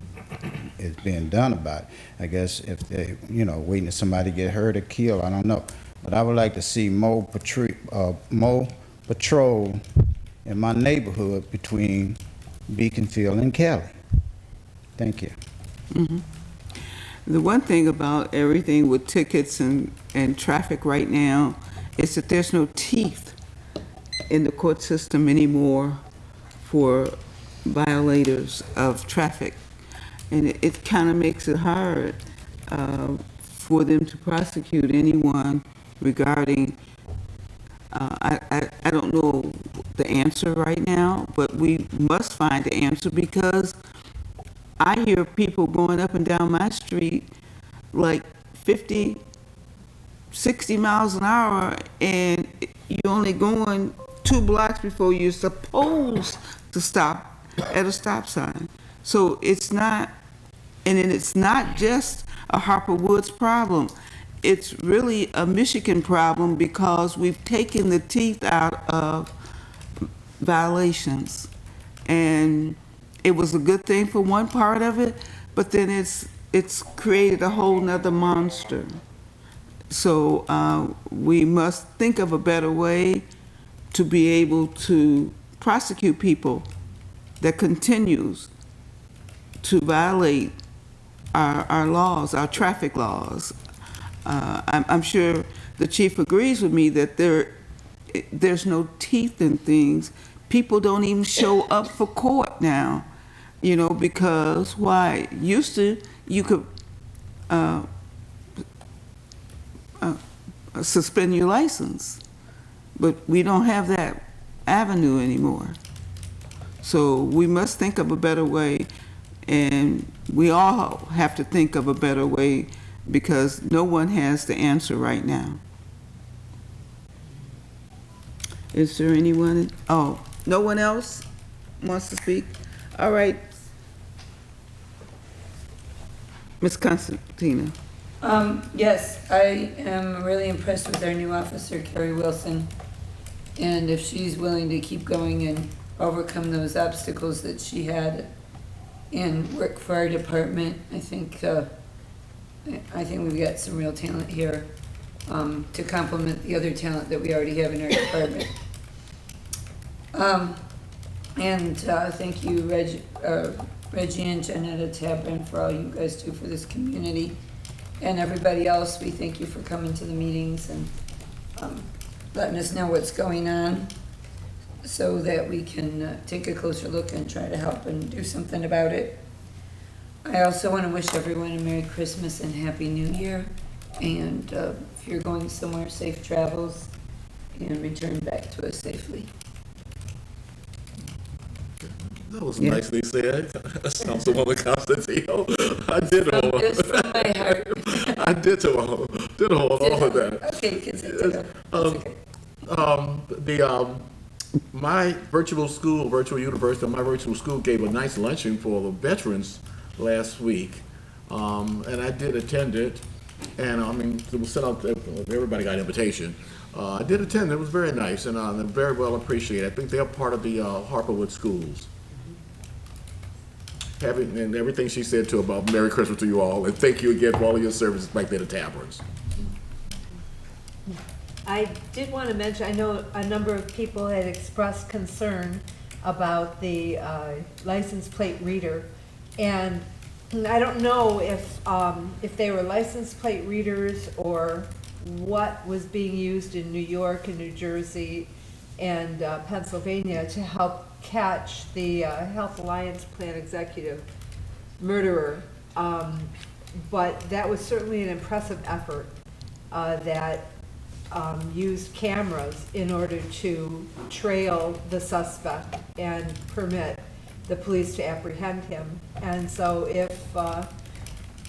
is being done about it. I guess if they, waiting for somebody to get hurt or killed, I don't know. But I would like to see more patrol in my neighborhood between Beaconsfield and Cali. Thank you. Mhm. The one thing about everything with tickets and traffic right now is that there's no teeth in the court system anymore for violators of traffic. And it kind of makes it hard for them to prosecute anyone regarding, I don't know the answer right now, but we must find the answer, because I hear people going up and down my street like 50, 60 miles an hour, and you're only going 2 blocks before you're supposed to stop at a stop sign. So it's not, and then it's not just a Harper Woods problem. It's really a Michigan problem, because we've taken the teeth out of violations. And it was a good thing for one part of it, but then it's created a whole nother monster. So we must think of a better way to be able to prosecute people that continues to violate our laws, our traffic laws. I'm sure the chief agrees with me that there's no teeth in things. People don't even show up for court now, because why? Used to, you could suspend your license, but we don't have that avenue anymore. So we must think of a better way, and we all have to think of a better way, because no one has the answer right now. Is there anyone? Oh, no one else wants to speak? All right. Ms. Constantina. Yes, I am really impressed with our new officer, Carrie Wilson. And if she's willing to keep going and overcome those obstacles that she had and work for our department, I think we've got some real talent here to complement the other talent that we already have in our department. Thank you, Reggie and Janetta Tabrin, for all you guys do for this community. And everybody else, we thank you for coming to the meetings and letting us know what's going on, so that we can take a closer look and try to help and do something about it. I also want to wish everyone a Merry Christmas and Happy New Year. And if you're going somewhere, safe travels, and return back to us safely. That was nicely said, Councilwoman Constantino. I did hold. It's from my heart. I did hold all of that. Okay, my virtual university, my virtual school gave a nice luncheon for the veterans last week, and I did attend it. And I mean, it was set up. Everybody got an invitation. I did attend. It was very nice, and very well appreciated. I think they are part of the Harperwood schools. And everything she said too about Merry Christmas to you all, and thank you again for all of your services back there at Taverns. I did want to mention, I know a number of people had expressed concern about the license plate reader, and I don't know if they were license plate readers or what was being used in New York and New Jersey and Pennsylvania to help catch the Health Alliance Plan executive murderer. But that was certainly an impressive effort that used cameras in order to trail the suspect and permit the police to apprehend him. And so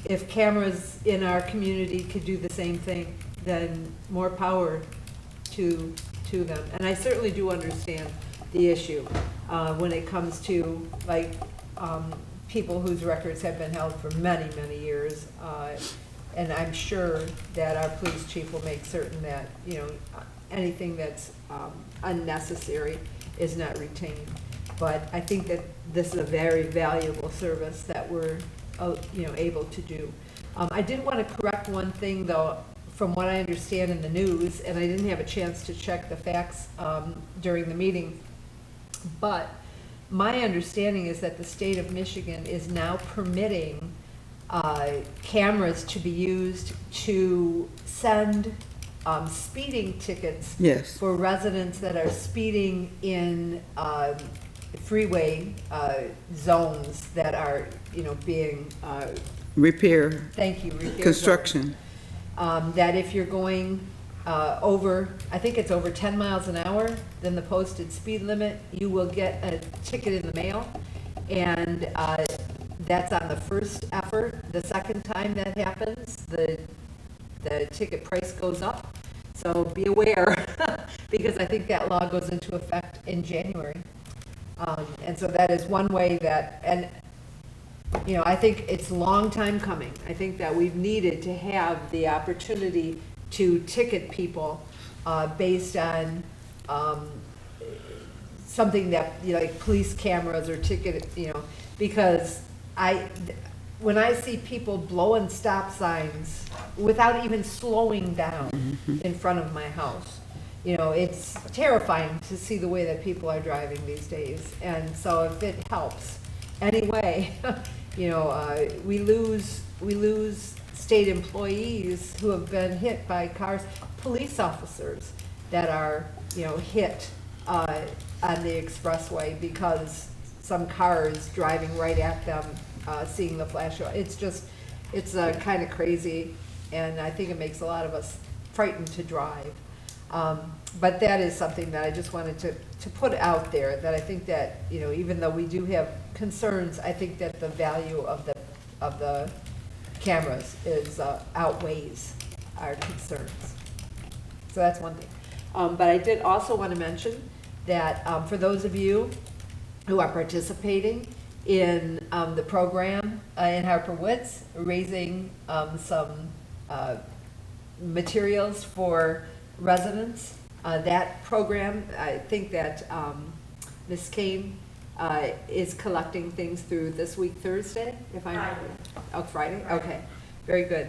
if cameras in our community could do the same thing, then more power to them. And I certainly do understand the issue when it comes to people whose records have been held for many, many years. And I'm sure that our police chief will make certain that, anything that's unnecessary is not retained. But I think that this is a very valuable service that we're, able to do. I did want to correct one thing, though, from what I understand in the news, and I didn't have a chance to check the facts during the meeting. But my understanding is that the state of Michigan is now permitting cameras to be used to send speeding tickets Yes. for residents that are speeding in freeway zones that are, being, Repair, thank you, repair zones. construction. That if you're going over, I think it's over 10 miles an hour than the posted speed limit, you will get a ticket in the mail. And that's on the first effort. The second time that happens, the ticket price goes up. So be aware, because I think that law goes into effect in January. And so that is one way that, and I think it's a long time coming. I think that we've needed to have the opportunity to ticket people based on something that, like police cameras or ticket, because when I see people blowing stop signs without even slowing down in front of my house, it's terrifying to see the way that people are driving these days. And so if it helps anyway, we lose state employees who have been hit by cars, police officers that are, hit on the expressway because some car is driving right at them, seeing the flash. It's kind of crazy, and I think it makes a lot of us frightened to drive. But that is something that I just wanted to put out there, that I think that, even though we do have concerns, I think that the value of the cameras is outweighs our concerns. So that's one thing. But I did also want to mention that for those of you who are participating in the program in Harper Woods, raising some materials for residents, that program, I think that Ms. Kane is collecting things through this week, Thursday, if I remember. Oh, Friday? Okay, very good.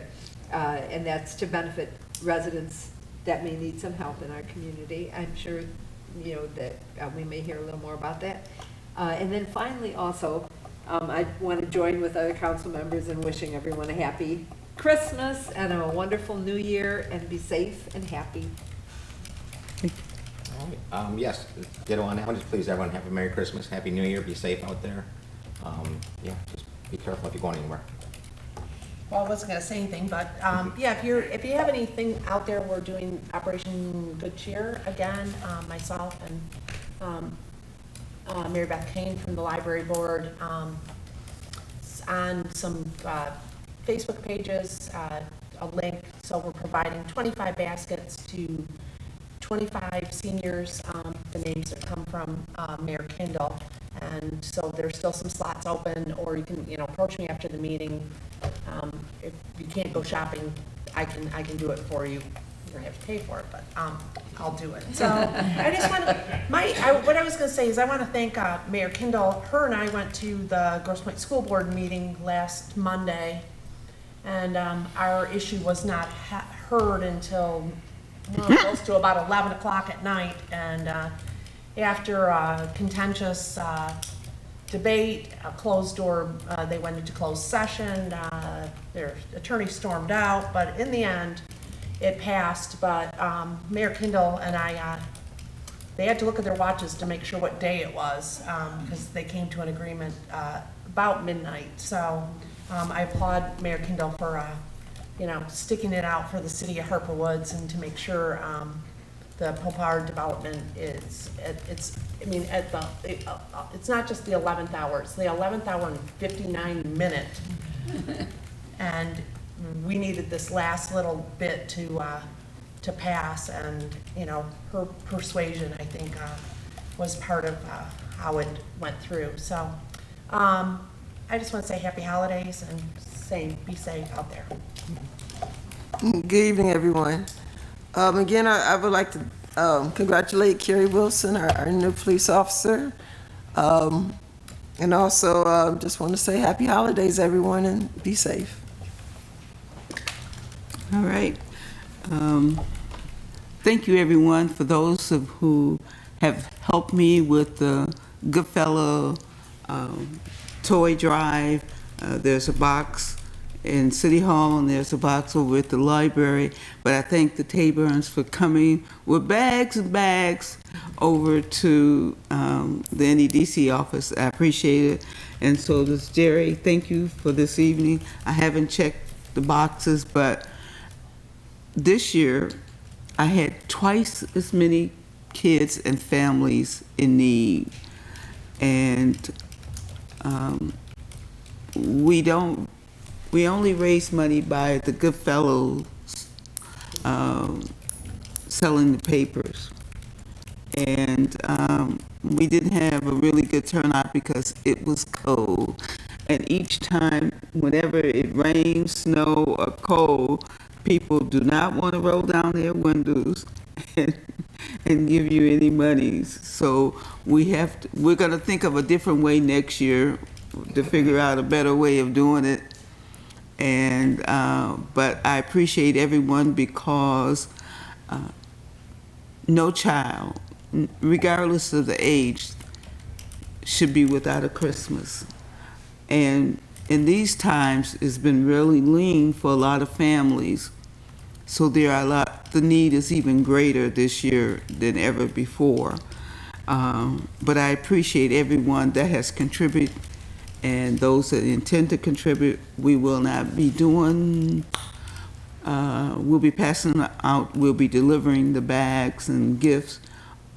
And that's to benefit residents that may need some help in our community. I'm sure, that we may hear a little more about that. And then finally, also, I want to join with other council members in wishing everyone a happy Christmas and a wonderful New Year, and be safe and happy. Yes, ditto on that one. Just please, everyone, have a Merry Christmas, Happy New Year, be safe out there. Just be careful if you're going anywhere. Well, I wasn't gonna say anything, but, yeah, if you have anything out there, we're doing Operation Good Cheer again, myself and, Mary Beth Kane from the library board, on some, Facebook pages, a link. So we're providing 25 baskets to 25 seniors, the names that come from Mayor Kindle. And so there's still some slots open, or you can, approach me after the meeting. If you can't go shopping, I can do it for you. You're gonna have to pay for it, but I'll do it. So I just want to, what I was gonna say is I want to thank Mayor Kindle. Her and I went to the Grosse Pointe School Board meeting last Monday, and our issue was not heard until close to about 11 o'clock at night. And after a contentious debate, a closed door, they went into closed session. Their attorney stormed out, but in the end, it passed. But Mayor Kindle and I, they had to look at their watches to make sure what day it was, because they came to an agreement about midnight. So I applaud Mayor Kindle for sticking it out for the city of Harper Woods, and to make sure the Poplar development is, it's not just the 11th hour, it's the 11th hour and 59 minute. And we needed this last little bit to pass, and, her persuasion, I think, was part of how it went through. So I just want to say happy holidays, and be safe out there. Good evening, everyone. Again, I would like to congratulate Kerry Wilson, our new police officer. And also just want to say happy holidays, everyone, and be safe. All right. Thank you, everyone, for those who have helped me with the Goodfellow toy drive. There's a box in City Hall, and there's a box over at the library. But I thank the Taburns for coming with bags and bags over to the NEDC office. I appreciate it. And so does Jerry. Thank you for this evening. I haven't checked the boxes, but this year I had twice as many kids and families in need. And we only raise money by the good fellows selling the papers. And we didn't have a really good turnout because it was cold. And each time, whenever it rains, snow, or cold, people do not want to roll down their windows and give you any monies. So we're going to think of a different way next year to figure out a better way of doing it. And but I appreciate everyone because no child, regardless of the age, should be without a Christmas. And in these times, it's been really lean for a lot of families. So the need is even greater this year than ever before. But I appreciate everyone that has contributed and those that intend to contribute. We will not be doing, we'll be passing out, we'll be delivering the bags and gifts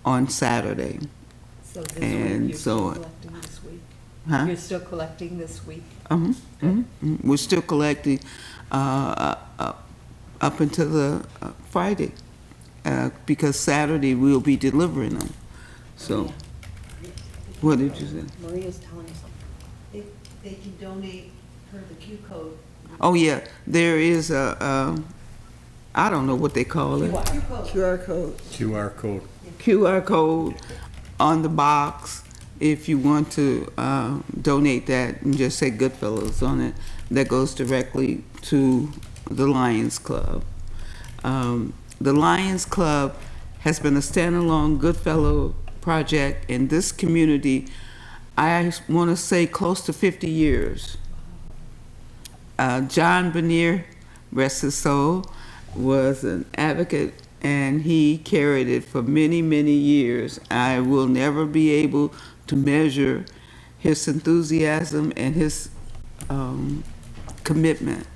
on Saturday. So this And week, you're so- still collecting this week? Huh? You're still collecting this week? We're still collecting up until the Friday, because Saturday we'll be delivering them. So, what did you say? Maria's telling us something. They can donate per the Q code. Oh, yeah, there is a, I don't know what they call it. QR code. QR code. QR code on the box. If you want to donate that, and just say Goodfellows on it, that goes directly to the Lions Club. The Lions Club has been a standalone Goodfellow project in this community, I want to say close to 50 years. John Benier, rest his soul, was an advocate, and he carried it for many, many years. I will never be able to measure his enthusiasm and his commitment,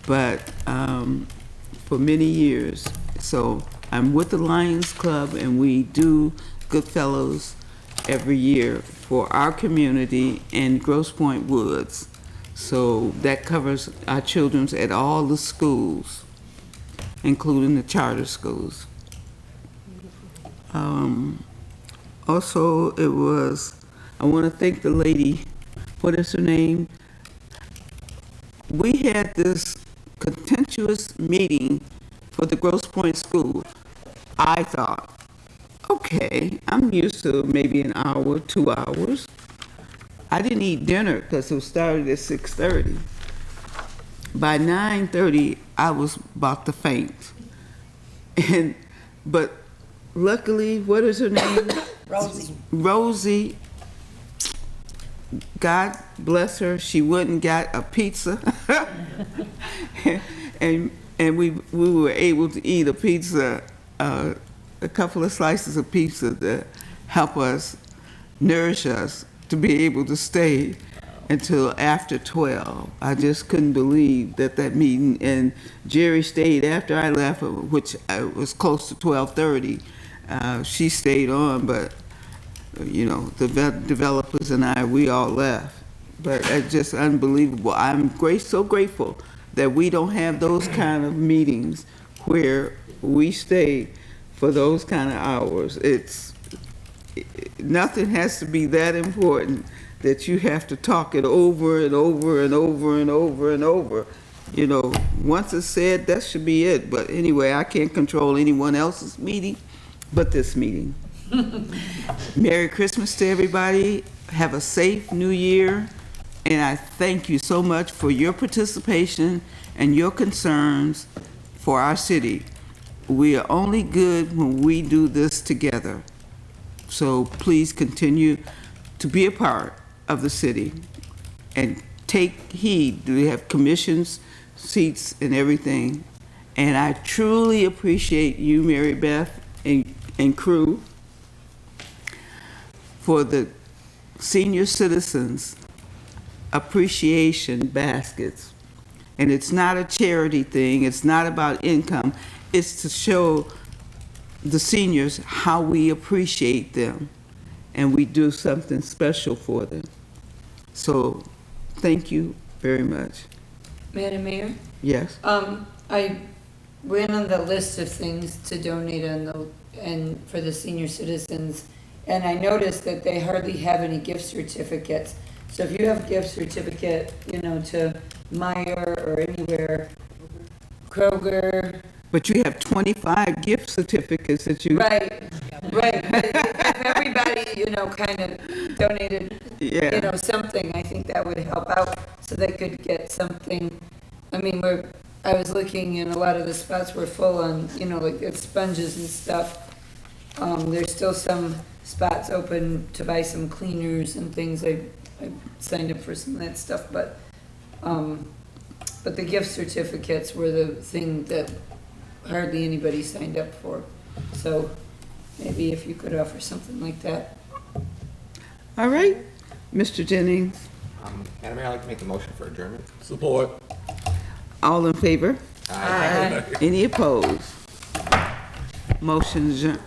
but for many years. So I'm with the Lions Club, and we do Goodfellows every year for our community in Grosse Pointe Woods. So that covers our children's at all the schools, including the charter schools. Also, I want to thank the lady, what is her name? We had this contentious meeting for the Grosse Pointe School. I thought, okay, I'm used to maybe an hour, 2 hours. I didn't eat dinner because it started at 6:30. By 9:30, I was about to faint. But luckily, what is her name? Rosie. Rosie, God bless her, she went and got a pizza. and we were able to eat a pizza, a couple of slices of pizza to help us, nourish us, to be able to stay until after 12. I just couldn't believe that meeting, and Jerry stayed after I left, which was close to 12:30. She stayed on, but you know, the developers and we all left. But it's just unbelievable. I'm so grateful that we don't have those kind of meetings where we stay for those kind of hours. Nothing has to be that important that you have to talk it over and over and over and over and over. You know, once it's said, that should be it. But anyway, I can't control anyone else's meeting but this meeting. Merry Christmas to everybody. Have a safe New Year. And I thank you so much for your participation and your concerns for our city. We are only good when we do this together. So please continue to be a part of the city and take heed. We have commissions, seats, and everything. And I truly appreciate you, Mary Beth, and crew for the senior citizens appreciation baskets. And it's not a charity thing. It's not about income. It's to show the seniors how we appreciate them and we do something special for them. So thank you very much. Madam Mayor? Yes. I went on the list of things to donate and for the senior citizens, and I noticed that they hardly have any gift certificates. So if you have gift certificate, to Meijer or anywhere, Kroger. But you have 25 gift certificates that you. Right. But if everybody, kind of donated, Yeah. something, I think that would help out so they could get something. I mean, I was looking and a lot of the spots were full on, like it's sponges and stuff. There's still some spots open to buy some cleaners and things. I signed up for some of that stuff, but the gift certificates were the thing that hardly anybody signed up for. So maybe if you could offer something like that. All right, Mr. Jennings. Madam Mayor, I'd like to make a motion for adjournment. Support. All in favor? Aye. Any opposed? Motion adjourned.